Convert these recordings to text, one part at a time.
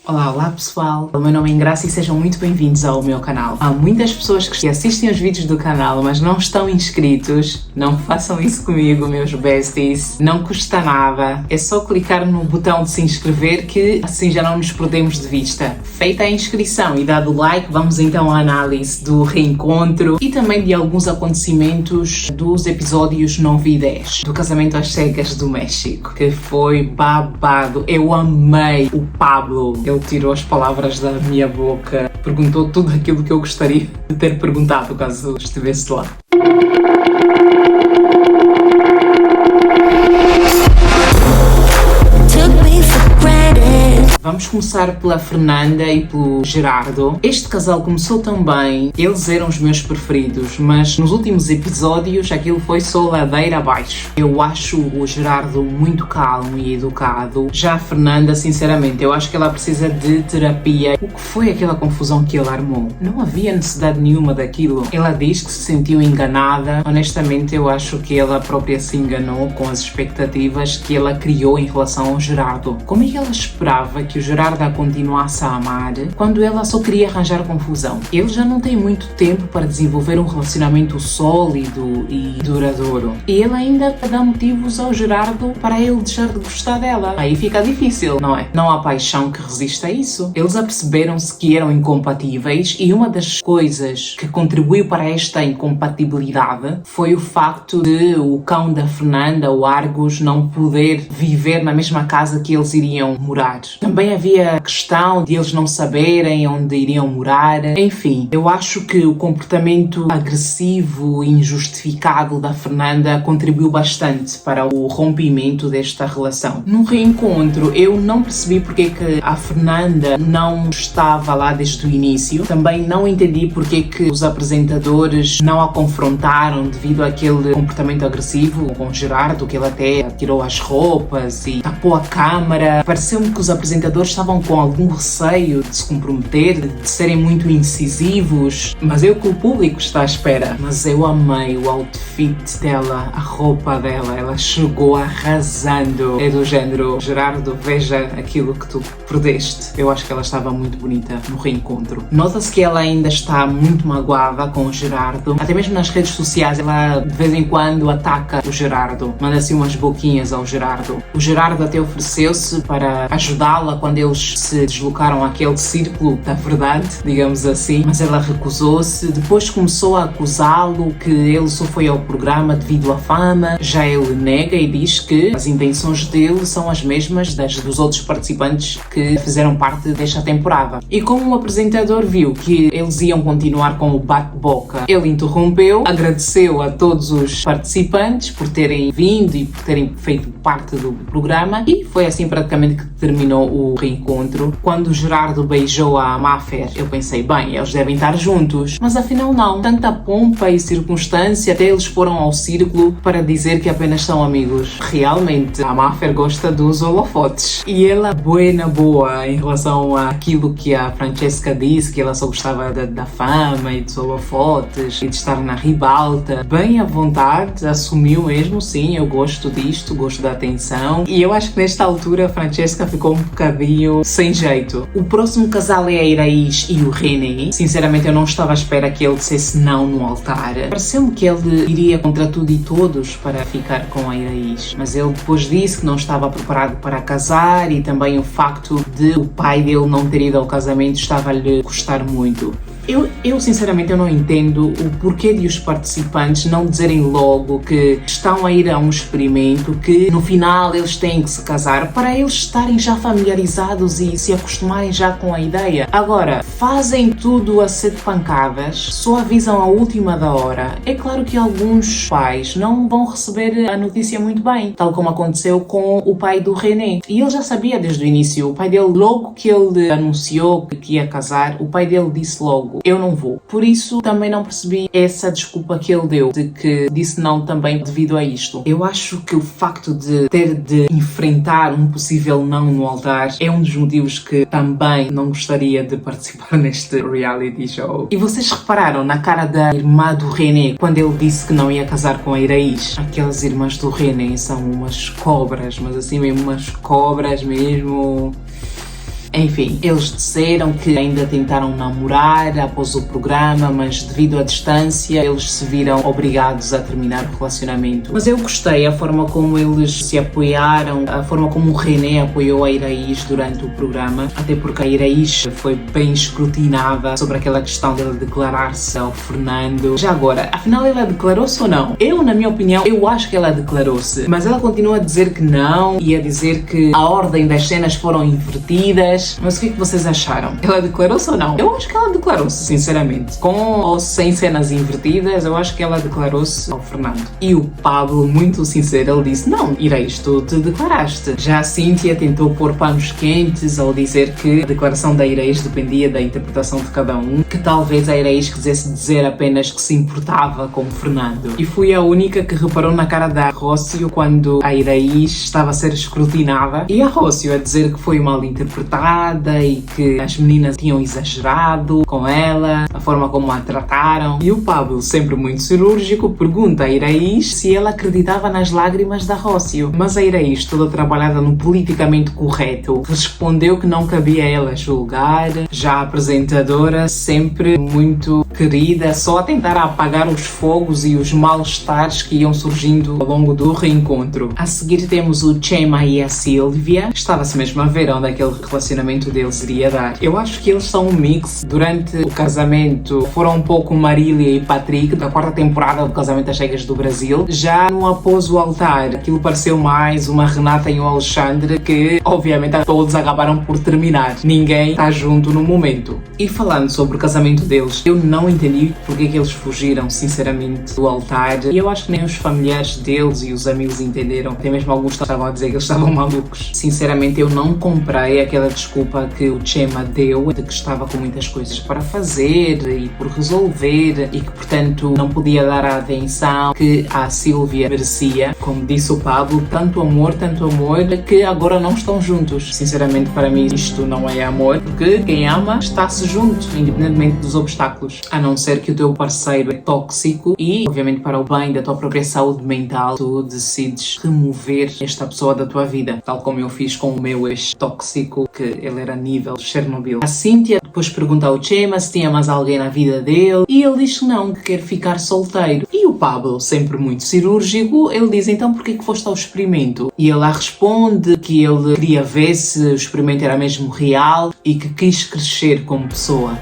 Olá pessoal, o meu nome é Ingraça e sejam muito bem-vindos ao meu canal. Há muitas pessoas que assistem os vídeos do canal, mas não estão inscritos. Não façam isso comigo, meus besties. Não custa nada. É só clicar no botão de se inscrever que assim já não nos perdemos de vista. Feita a inscrição e dado o like, vamos então à análise do reencontro e também de alguns acontecimentos dos episódios 9 e 10 do Casamento às Cegas do México, que foi babado. Eu amei o Pablo. Ele tirou as palavras da minha boca, perguntou tudo aquilo que eu gostaria de ter perguntado caso estivesse lá. Vamos começar pela Fernanda e pelo Gerardo. Este casal começou tão bem, eles eram os meus preferidos, mas nos últimos episódios aquilo foi só ladeira abaixo. Eu acho o Gerardo muito calmo e educado. Já a Fernanda, sinceramente, eu acho que ela precisa de terapia. O que foi aquela confusão que ele armou? Não havia necessidade nenhuma daquilo. Ela diz que se sentiu enganada. Honestamente, eu acho que ela própria se enganou com as expectativas que ela criou em relação ao Gerardo. Como é que ela esperava que o Gerardo a continuasse a amar quando ela só queria arranjar confusão? Ele já não tem muito tempo para desenvolver um relacionamento sólido e duradouro. E ele ainda dá motivos ao Gerardo para ele deixar de gostar dela. Aí fica difícil, não é? Não há paixão que resista a isso. Eles aperceberam-se que eram incompatíveis e uma das coisas que contribuiu para esta incompatibilidade foi o facto de o cão da Fernanda, o Argus, não poder viver na mesma casa que eles iriam morar. Também havia a questão de eles não saberem onde iriam morar. Enfim, eu acho que o comportamento agressivo e injustificado da Fernanda contribuiu bastante para o rompimento desta relação. No reencontro, eu não percebi porque que a Fernanda não estava lá desde o início. Também não entendi porque que os apresentadores não a confrontaram devido àquele comportamento agressivo com o Gerardo, que ele até tirou as roupas e tapou a câmara. Pareceu-me que os apresentadores estavam com algum receio de se comprometer, de serem muito incisivos, mas é o que o público está à espera. Mas eu amei o outfit dela, a roupa dela, ela chegou arrasando. É do género, Gerardo, veja aquilo que tu perdeste. Eu acho que ela estava muito bonita no reencontro. Nota-se que ela ainda está muito magoada com o Gerardo, até mesmo nas redes sociais ela de vez em quando ataca o Gerardo, manda assim umas boquinhas ao Gerardo. O Gerardo até ofereceu-se para ajudá-la quando eles se deslocaram àquele círculo da verdade, digamos assim, mas ela recusou-se. Depois começou a acusá-lo que ele só foi ao programa devido à fama. Já ele nega e diz que as intenções dele são as mesmas das dos outros participantes que fizeram parte desta temporada. E como o apresentador viu que eles iam continuar com o bate-boca, ele interrompeu, agradeceu a todos os participantes por terem vindo e por terem feito parte do programa e foi assim praticamente que terminou o reencontro. Quando o Gerardo beijou a Máfer, eu pensei, bem, eles devem estar juntos, mas afinal não. Tanta pompa e circunstância, até eles foram ao círculo para dizer que apenas são amigos. Realmente, a Máfer gosta dos holofotes. E ela, buena boa, em relação àquilo que a Francesca disse, que ela só gostava da fama e dos holofotes e de estar na ribalta. Bem à vontade, assumiu mesmo, sim, eu gosto disto, gosto da atenção. E eu acho que nesta altura a Francesca ficou um bocadinho sem jeito. O próximo casal é a Iraís e o René. Sinceramente, eu não estava à espera que ele dissesse não no altar. Pareceu-me que ele iria contra tudo e todos para ficar com a Iraís. Mas ele depois disse que não estava preparado para casar e também o facto de o pai dele não ter ido ao casamento estava-lhe a custar muito. Eu sinceramente eu não entendo o porquê de os participantes não dizerem logo que estão a ir a um experimento, que no final eles têm que se casar, para eles estarem já familiarizados e se acostumarem já com a ideia. Agora, fazem tudo a 7 pancadas, só avisam a última da hora. É claro que alguns pais não vão receber a notícia muito bem, tal como aconteceu com o pai do René. E ele já sabia desde o início, o pai dele, logo que ele anunciou que ia casar, o pai dele disse logo, logo, eu não vou. Por isso também não percebi essa desculpa que ele deu, de que disse não também devido a isto. Eu acho que o facto de ter de enfrentar um possível não no altar é um dos motivos que também não gostaria de participar neste reality show. E vocês repararam na cara da irmã do René quando ele disse que não ia casar com a Iraís? Aquelas irmãs do René são umas cobras, mas assim mesmo umas cobras mesmo. Enfim, eles disseram que ainda tentaram namorar após o programa, mas devido à distância, eles se viram obrigados a terminar o relacionamento. Mas eu gostei a forma como eles se apoiaram, a forma como o René apoiou a Iraís durante o programa, até porque a Iraís foi bem escrutinada sobre aquela questão dela declarar-se ao Fernando. Já agora, afinal ela declarou-se ou não? Eu, na minha opinião, eu acho que ela declarou-se, mas ela continua a dizer que não e a dizer que a ordem das cenas foram invertidas. Mas o que é que vocês acharam? Ela declarou-se ou não? Eu acho que ela declarou-se, sinceramente. Com ou sem cenas invertidas, eu acho que ela declarou-se ao Fernando. E o Pablo, muito sincero, ele disse: não, Iraís, tu te declaraste. Já a Cíntia tentou pôr panos quentes ao dizer que a declaração da Iraís dependia da interpretação de cada um, que talvez a Iraís quisesse dizer apenas que se importava com o Fernando. E fui a única que reparou na cara da Rócio quando a Iraís estava a ser escrutinada e a Rócio a dizer que foi mal interpretada e que as meninas tinham exagerado com ela, a forma como a trataram. E o Pablo, sempre muito cirúrgico, pergunta a Iraís se ela acreditava nas lágrimas da Rócio. Mas a Iraís, toda trabalhada no politicamente correto, respondeu que não cabia a ela julgar. Já a apresentadora, sempre muito querida, só a tentar apagar os fogos e os mal-estares que iam surgindo ao longo do reencontro. A seguir temos o Chema e a Sílvia. Estava-se mesmo a ver onde aquele relacionamento deles iria dar. Eu acho que eles são um mix. Durante o casamento foram um pouco Marília e Patrick, da quarta temporada do Casamento às Cegas do Brasil. Já no Após o Altar, aquilo pareceu mais uma Renata e um Alexandre que, obviamente, todos acabaram por terminar. Ninguém está junto no momento. E falando sobre o casamento deles, eu não entendi porque que eles fugiram, sinceramente, do altar. E eu acho que nem os familiares deles e os amigos entenderam. Até mesmo alguns estavam a dizer que eles estavam malucos. Sinceramente, eu não comprei aquela desculpa que o Chema deu de que estava com muitas coisas para fazer e por resolver e que, portanto, não podia dar a atenção que a Sílvia merecia. Como disse o Pablo, tanto amor, que agora não estão juntos. Sinceramente, para mim, isto não é amor, porque quem ama está-se junto, independentemente dos obstáculos. A não ser que o teu parceiro é tóxico e, obviamente, para o bem da tua própria saúde mental, tu decides remover esta pessoa da tua vida, tal como eu fiz com o meu ex tóxico, que ele era nível Chernobyl. A Cíntia depois pergunta ao Chema se tinha mais alguém na vida dele e ele diz que não, que quer ficar solteiro. E o Pablo, sempre muito cirúrgico, ele diz: então porquê que foste ao experimento? E ele lá responde que ele queria ver se o experimento era mesmo real e que quis crescer como pessoa.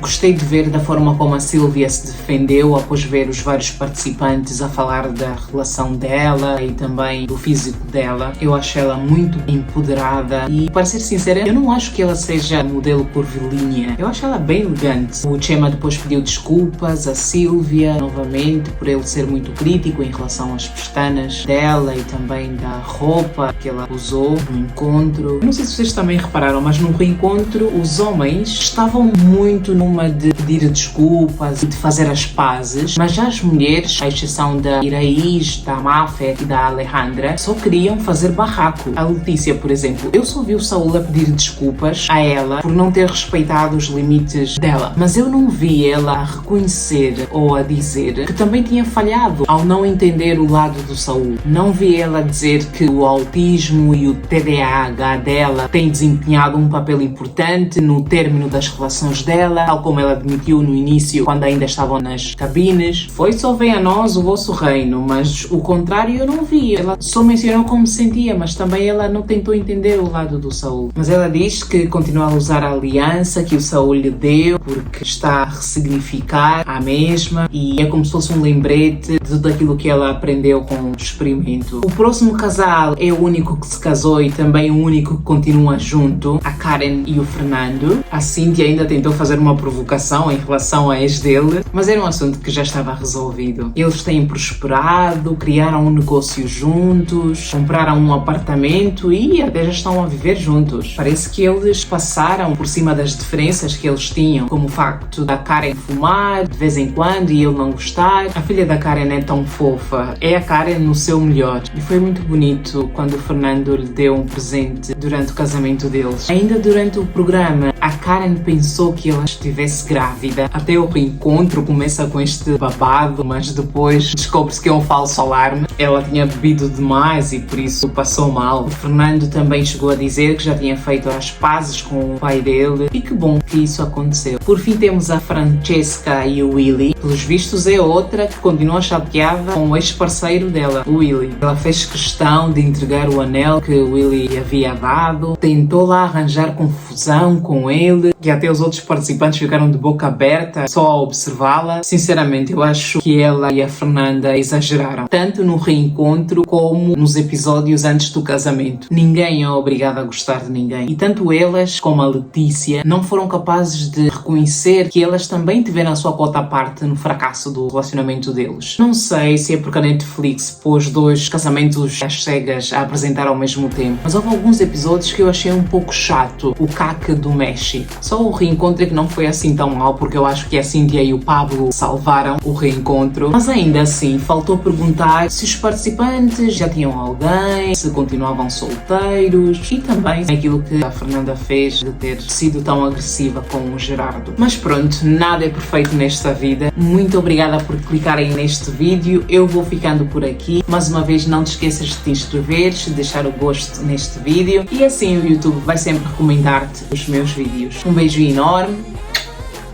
Gostei de ver da forma como a Sílvia se defendeu após ver os vários participantes a falar da relação dela e também do físico dela. Eu acho ela muito empoderada e, para ser sincera, eu não acho que ela seja modelo curvilínea. Eu acho ela bem elegante. O Chema depois pediu desculpas à Sílvia, novamente, por ele ser muito crítico em relação às pestanas dela e também da roupa que ela usou no encontro. Não sei se vocês também repararam, mas no reencontro os homens estavam muito numa de pedir desculpas e de fazer as pazes, mas já as mulheres, à exceção da Iraís, da Máfia e da Alejandra, só queriam fazer barraco. A Letícia, por exemplo, eu só vi o Saúl a pedir desculpas a ela por não ter respeitado os limites dela, mas eu não vi ela a reconhecer ou a dizer que também tinha falhado ao não entender o lado do Saúl. Não vi ela dizer que o autismo e o TDAH dela têm desempenhado um papel importante no término das relações dela, tal como ela admitiu no início, quando ainda estavam nas cabines. Foi só vem a nós o vosso reino, mas o contrário eu não vi. Ela só mencionou como se sentia, mas também ela não tentou entender o lado do Saúl. Mas ela diz que continua a usar a aliança que o Saúl lhe deu, porque está a ressignificar a mesma e é como se fosse um lembrete de tudo aquilo que ela aprendeu com o experimento. O próximo casal é o único que se casou e também o único que continua junto, a Karen e o Fernando. A Cíntia ainda tentou fazer uma promessa provocação em relação a ex dele, mas era um assunto que já estava resolvido. Eles têm prosperado, criaram um negócio juntos, compraram um apartamento e até já estão a viver juntos. Parece que eles passaram por cima das diferenças que eles tinham, como o facto da Karen fumar de vez em quando e ele não gostar. A filha da Karen é tão fofa, é a Karen no seu melhor. E foi muito bonito quando o Fernando lhe deu um presente durante o casamento deles. Ainda durante o programa, a Karen pensou que ela estivesse grávida. Até o reencontro começa com este babado, mas depois descobre-se que é um falso alarme. Ela tinha bebido demais e por isso passou mal. O Fernando também chegou a dizer que já tinha feito as pazes com o pai dele e que bom que isso aconteceu. Por fim temos a Francesca e o Willy. Pelos vistos é outra que continua chateada com o ex-parceiro dela, o Willy. Ela fez questão de entregar o anel que o Willy havia dado, tentou lá arranjar confusão com ele e até os outros participantes ficaram de boca aberta só a observá-la. Sinceramente, eu acho que ela e a Fernanda exageraram, tanto no reencontro como nos episódios antes do casamento. Ninguém é obrigado a gostar de ninguém e tanto elas como a Letícia não foram capazes de reconhecer que elas também tiveram a sua cota à parte no fracasso do relacionamento deles. Não sei se é porque a Netflix pôs 2 casamentos às cegas a apresentar ao mesmo tempo, mas houve alguns episódios que eu achei um pouco chato. O CAC do México. Só o reencontro é que não foi assim tão mal, porque eu acho que a Cíntia e o Pablo salvaram o reencontro. Mas ainda assim, faltou perguntar se os participantes já tinham alguém, se continuavam solteiros e também aquilo que a Fernanda fez de ter sido tão agressiva com o Gerardo. Mas pronto, nada é perfeito nesta vida. Muito obrigada por clicarem neste vídeo. Eu vou ficando por aqui. Mais uma vez, não te esqueças de te inscreveres, de deixar o gosto neste vídeo e assim o YouTube vai sempre recomendar-te os meus vídeos. Um beijo enorme.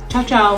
Tchau, tchau!